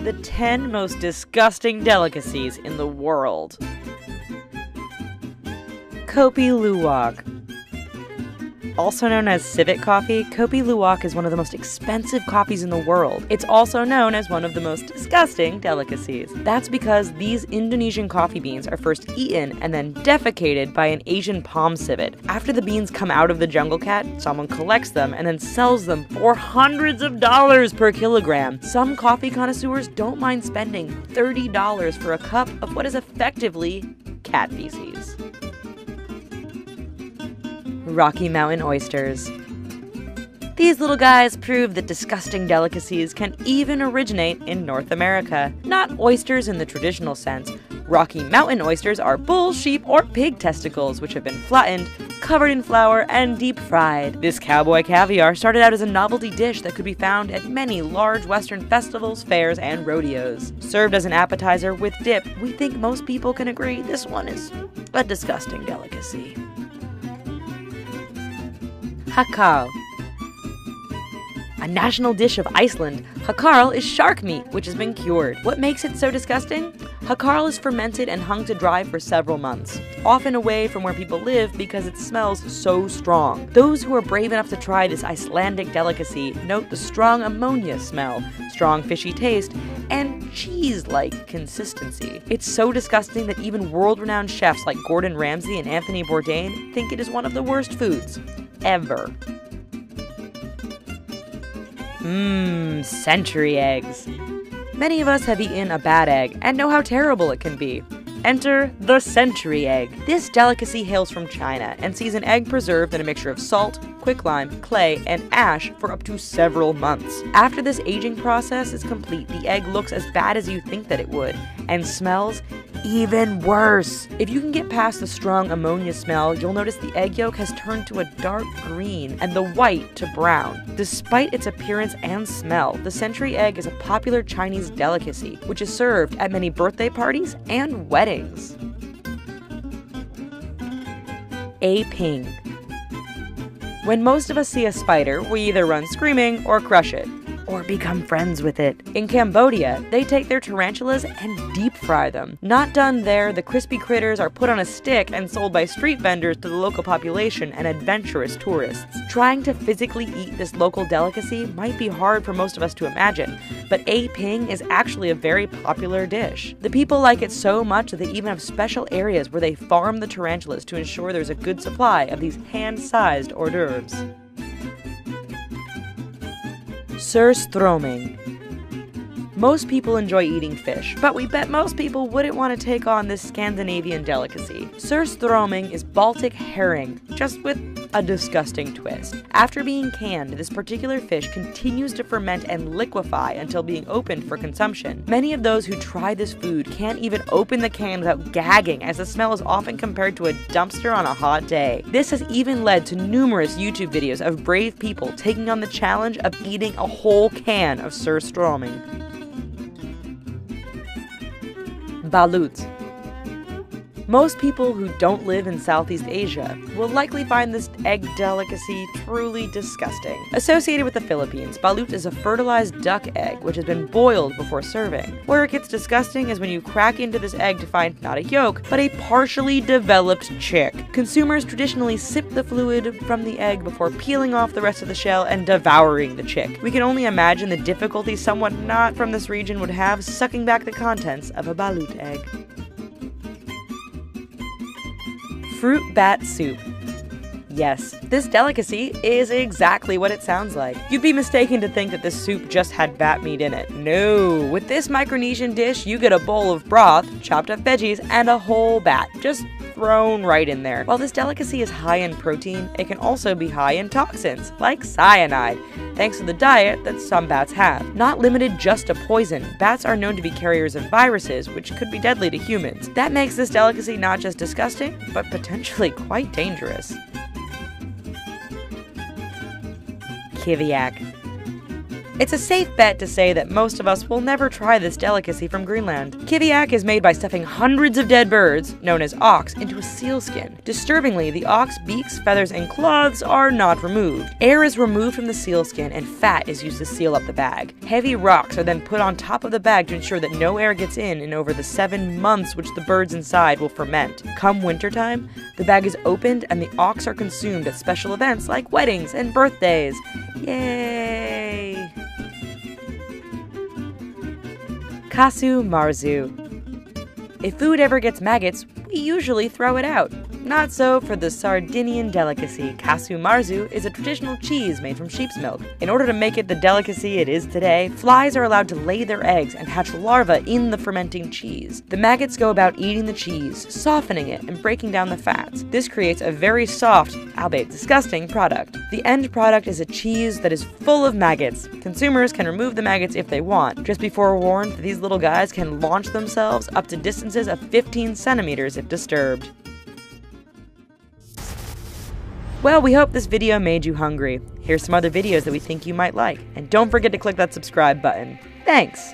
the 10 most disgusting delicacies in the world. Kopi Luwak. Also known as civet coffee, Kopi Luwak is one of the most expensive coffees in the world. It's also known as one of the most disgusting delicacies. That's because these Indonesian coffee beans are first eaten and then defecated by an Asian palm civet. After the beans come out of the jungle cat, someone collects them and then sells them for hundreds of dollars per kilogram. Some coffee connoisseurs don't mind spending $30 for a cup of what is effectively cat feces. Rocky Mountain oysters. These little guys prove that disgusting delicacies can even originate in North America. Not oysters in the traditional sense. Rocky Mountain oysters are bull, sheep, or pig testicles, which have been flattened, covered in flour, and deep fried. This cowboy caviar started out as a novelty dish that could be found at many large Western festivals, fairs, and rodeos. Served as an appetizer with dip, we think most people can agree this one is a disgusting delicacy. Hakkarl. A national dish of Iceland, hakkarl is shark meat, which has been cured. What makes it so disgusting? Hakkarl is fermented and hung to dry for several months, often away from where people live because it smells so strong. Those who are brave enough to try this Icelandic delicacy note the strong ammonia smell, strong fishy taste, and cheese-like consistency. It's so disgusting that even world-renowned chefs like Gordon Ramsay and Anthony Bourdain think it is one of the worst foods ever. Century eggs. Many of us have eaten a bad egg and know how terrible it can be. Enter the century egg. This delicacy hails from China and sees an egg preserved in a mixture of salt, quicklime, clay, and ash for up to several months. After this aging process is complete, the egg looks as bad as you think that it would, and smells even worse. If you can get past the strong ammonia smell, you'll notice the egg yolk has turned to a dark green and the white to brown. Despite its appearance and smell, the century egg is a popular Chinese delicacy, which is served at many birthday parties and weddings. A ping. When most of us see a spider, we either run screaming or crush it, or become friends with it. In Cambodia, they take their tarantulas and deep fry them. Not done there, the crispy critters are put on a stick and sold by street vendors to the local population and adventurous tourists. Trying to physically eat this local delicacy might be hard for most of us to imagine, but A ping is actually a very popular dish. The people like it so much that they even have special areas where they farm the tarantulas to ensure there's a good supply of these hand-sized hors d'oeuvres. Surströmming. Most people enjoy eating fish, but we bet most people wouldn't want to take on this Scandinavian delicacy. Surströmming is Baltic herring, just with a disgusting twist. After being canned, this particular fish continues to ferment and liquefy until being opened for consumption. Many of those who try this food can't even open the can without gagging, as the smell is often compared to a dumpster on a hot day. This has even led to numerous YouTube videos of brave people taking on the challenge of eating a whole can of surströmming. Balut. Most people who don't live in Southeast Asia will likely find this egg delicacy truly disgusting. Associated with the Philippines, balut is a fertilized duck egg which has been boiled before serving. Where it gets disgusting is when you crack into this egg to find not a yolk, but a partially developed chick. Consumers traditionally sip the fluid from the egg before peeling off the rest of the shell and devouring the chick. We can only imagine the difficulty someone not from this region would have sucking back the contents of a balut egg. Fruit bat soup. Yes, this delicacy is exactly what it sounds like. You'd be mistaken to think that this soup just had bat meat in it. No, with this Micronesian dish, you get a bowl of broth, chopped up veggies, and a whole bat, just thrown right in there. While this delicacy is high in protein, it can also be high in toxins, like cyanide, thanks to the diet that some bats have. Not limited just to poison, bats are known to be carriers of viruses, which could be deadly to humans. That makes this delicacy not just disgusting, but potentially quite dangerous. Kiviak. It's a safe bet to say that most of us will never try this delicacy from Greenland. Kiviak is made by stuffing hundreds of dead birds, known as auks, into a sealskin. Disturbingly, the auk's beaks, feathers, and claws are not removed. Air is removed from the sealskin and fat is used to seal up the bag. Heavy rocks are then put on top of the bag to ensure that no air gets in over the 7 months which the birds inside will ferment. Come wintertime, the bag is opened and the auks are consumed at special events like weddings and birthdays. Yay! Kasu marzu. If food ever gets maggots, we usually throw it out. Not so for the Sardinian delicacy. Kasu marzu is a traditional cheese made from sheep's milk. In order to make it the delicacy it is today, flies are allowed to lay their eggs and hatch larvae in the fermenting cheese. The maggots go about eating the cheese, softening it, and breaking down the fats. This creates a very soft, albeit disgusting, product. The end product is a cheese that is full of maggots. Consumers can remove the maggots if they want. Just be forewarned that these little guys can launch themselves up to distances of 15 centimeters if disturbed. Well, we hope this video made you hungry. Here's some other videos that we think you might like. And don't forget to click that subscribe button. Thanks!